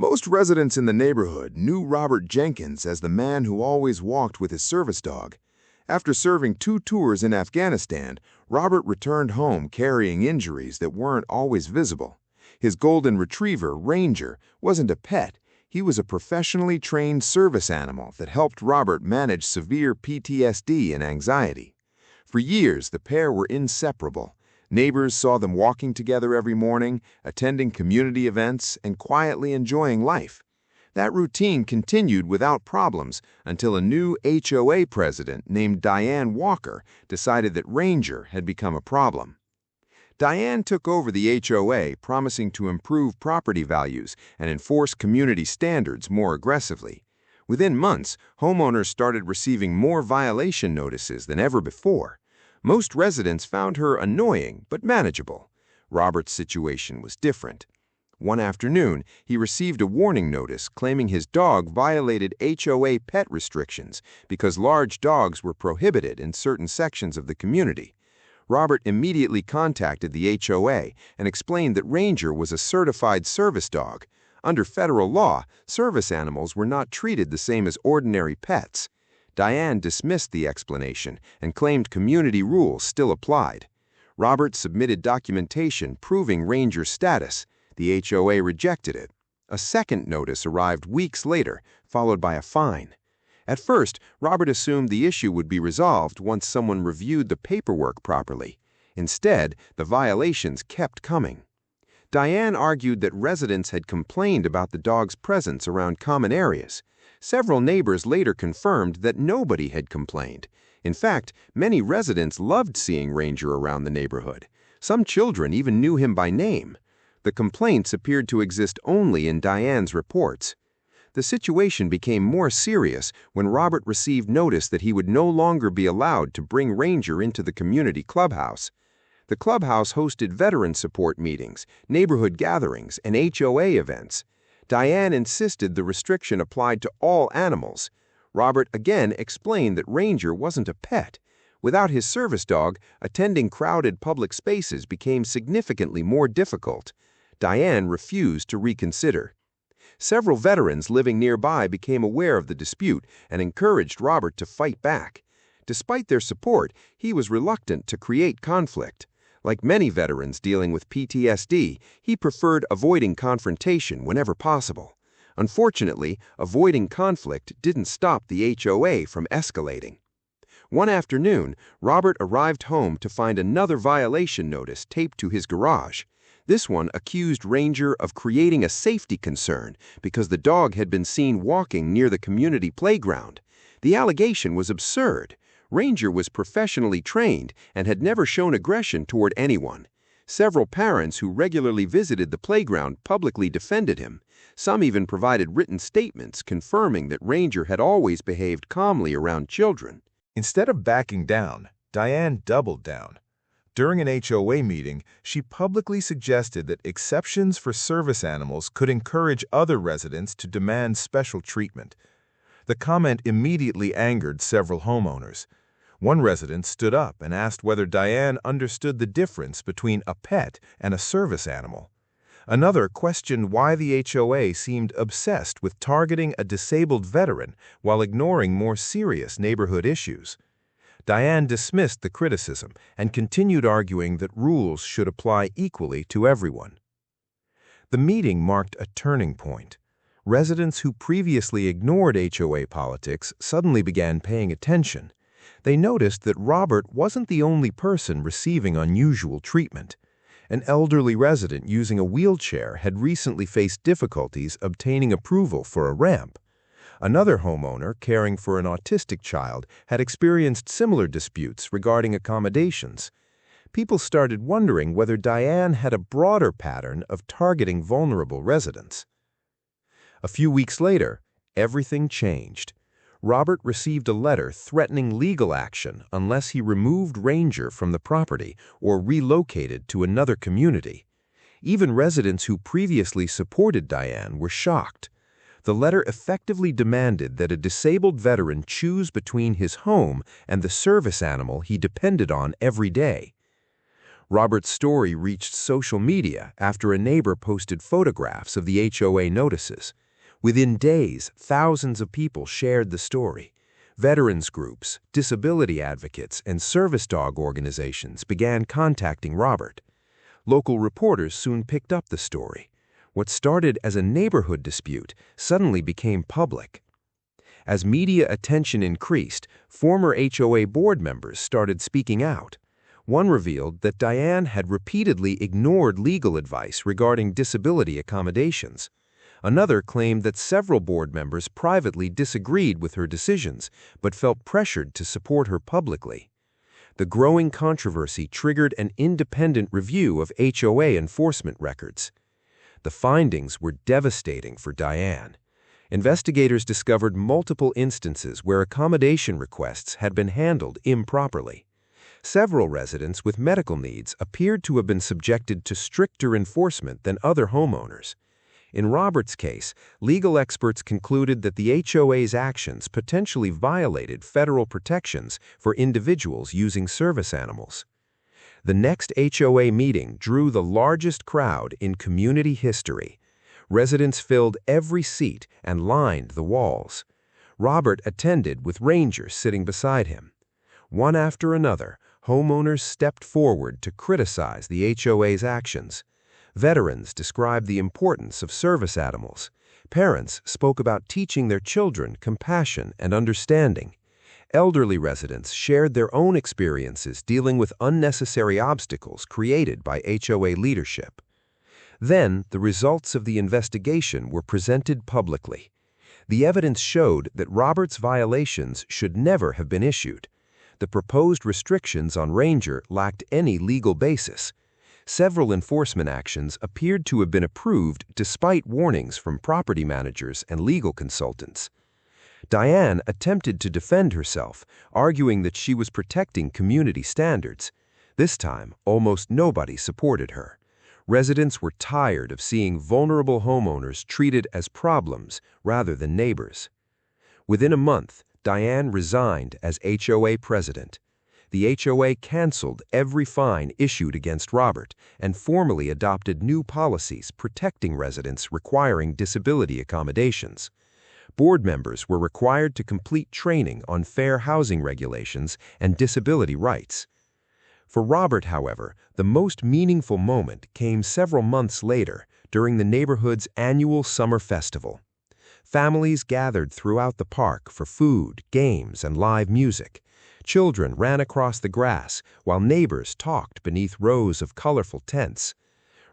Most residents in the neighborhood knew Robert Jenkins as the man who always walked with his service dog. After serving 2 tours in Afghanistan, Robert returned home carrying injuries that weren't always visible. His golden retriever, Ranger, wasn't a pet. He was a professionally trained service animal that helped Robert manage severe PTSD and anxiety. For years, the pair were inseparable. Neighbors saw them walking together every morning, attending community events, and quietly enjoying life. That routine continued without problems until a new HOA president named Diane Walker decided that Ranger had become a problem. Diane took over the HOA, promising to improve property values and enforce community standards more aggressively. Within months, homeowners started receiving more violation notices than ever before. Most residents found her annoying but manageable. Robert's situation was different. One afternoon, he received a warning notice claiming his dog violated HOA pet restrictions because large dogs were prohibited in certain sections of the community. Robert immediately contacted the HOA and explained that Ranger was a certified service dog. Under federal law, service animals were not treated the same as ordinary pets. Diane dismissed the explanation and claimed community rules still applied. Robert submitted documentation proving Ranger's status. The HOA rejected it. A second notice arrived weeks later, followed by a fine. At first, Robert assumed the issue would be resolved once someone reviewed the paperwork properly. Instead, the violations kept coming. Diane argued that residents had complained about the dog's presence around common areas. Several neighbors later confirmed that nobody had complained. In fact, many residents loved seeing Ranger around the neighborhood. Some children even knew him by name. The complaints appeared to exist only in Diane's reports. The situation became more serious when Robert received notice that he would no longer be allowed to bring Ranger into the community clubhouse. The clubhouse hosted veteran support meetings, neighborhood gatherings, and HOA events. Diane insisted the restriction applied to all animals. Robert again explained that Ranger wasn't a pet. Without his service dog, attending crowded public spaces became significantly more difficult. Diane refused to reconsider. Several veterans living nearby became aware of the dispute and encouraged Robert to fight back. Despite their support, he was reluctant to create conflict. Like many veterans dealing with PTSD, he preferred avoiding confrontation whenever possible. Unfortunately, avoiding conflict didn't stop the HOA from escalating. One afternoon, Robert arrived home to find another violation notice taped to his garage. This one accused Ranger of creating a safety concern because the dog had been seen walking near the community playground. The allegation was absurd. Ranger was professionally trained and had never shown aggression toward anyone. Several parents who regularly visited the playground publicly defended him. Some even provided written statements confirming that Ranger had always behaved calmly around children. Instead of backing down, Diane doubled down. During an HOA meeting, she publicly suggested that exceptions for service animals could encourage other residents to demand special treatment. The comment immediately angered several homeowners. One resident stood up and asked whether Diane understood the difference between a pet and a service animal. Another questioned why the HOA seemed obsessed with targeting a disabled veteran while ignoring more serious neighborhood issues. Diane dismissed the criticism and continued arguing that rules should apply equally to everyone. The meeting marked a turning point. Residents who previously ignored HOA politics suddenly began paying attention. They noticed that Robert wasn't the only person receiving unusual treatment. An elderly resident using a wheelchair had recently faced difficulties obtaining approval for a ramp. Another homeowner caring for an autistic child had experienced similar disputes regarding accommodations. People started wondering whether Diane had a broader pattern of targeting vulnerable residents. A few weeks later, everything changed. Robert received a letter threatening legal action unless he removed Ranger from the property or relocated to another community. Even residents who previously supported Diane were shocked. The letter effectively demanded that a disabled veteran choose between his home and the service animal he depended on every day. Robert's story reached social media after a neighbor posted photographs of the HOA notices. Within days, thousands of people shared the story. Veterans groups, disability advocates, and service dog organizations began contacting Robert. Local reporters soon picked up the story. What started as a neighborhood dispute suddenly became public. As media attention increased, former HOA board members started speaking out. One revealed that Diane had repeatedly ignored legal advice regarding disability accommodations. Another claimed that several board members privately disagreed with her decisions, but felt pressured to support her publicly. The growing controversy triggered an independent review of HOA enforcement records. The findings were devastating for Diane. Investigators discovered multiple instances where accommodation requests had been handled improperly. Several residents with medical needs appeared to have been subjected to stricter enforcement than other homeowners. In Robert's case, legal experts concluded that the HOA's actions potentially violated federal protections for individuals using service animals. The next HOA meeting drew the largest crowd in community history. Residents filled every seat and lined the walls. Robert attended with rangers sitting beside him. One after another, homeowners stepped forward to criticize the HOA's actions. Veterans described the importance of service animals. Parents spoke about teaching their children compassion and understanding. Elderly residents shared their own experiences dealing with unnecessary obstacles created by HOA leadership. Then, the results of the investigation were presented publicly. The evidence showed that Robert's violations should never have been issued. The proposed restrictions on Ranger lacked any legal basis. Several enforcement actions appeared to have been approved despite warnings from property managers and legal consultants. Diane attempted to defend herself, arguing that she was protecting community standards. This time, almost nobody supported her. Residents were tired of seeing vulnerable homeowners treated as problems rather than neighbors. Within a month, Diane resigned as HOA president. The HOA canceled every fine issued against Robert and formally adopted new policies protecting residents requiring disability accommodations. Board members were required to complete training on fair housing regulations and disability rights. For Robert, however, the most meaningful moment came several months later during the neighborhood's annual summer festival. Families gathered throughout the park for food, games, and live music. Children ran across the grass while neighbors talked beneath rows of colorful tents.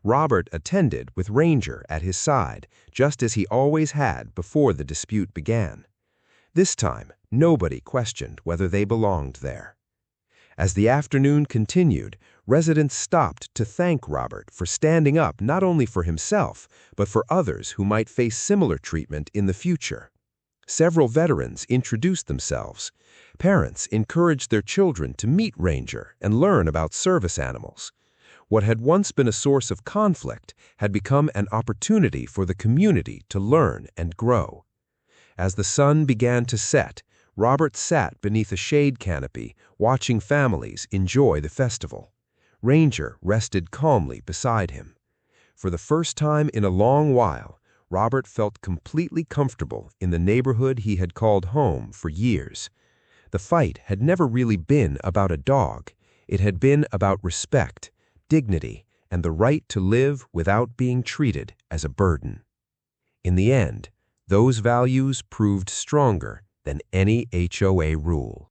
Robert attended with Ranger at his side, just as he always had before the dispute began. This time, nobody questioned whether they belonged there. As the afternoon continued, residents stopped to thank Robert for standing up not only for himself, but for others who might face similar treatment in the future. Several veterans introduced themselves. Parents encouraged their children to meet Ranger and learn about service animals. What had once been a source of conflict had become an opportunity for the community to learn and grow. As the sun began to set, Robert sat beneath a shade canopy, watching families enjoy the festival. Ranger rested calmly beside him. For the first time in a long while, Robert felt completely comfortable in the neighborhood he had called home for years. The fight had never really been about a dog. It had been about respect, dignity, and the right to live without being treated as a burden. In the end, those values proved stronger than any HOA rule.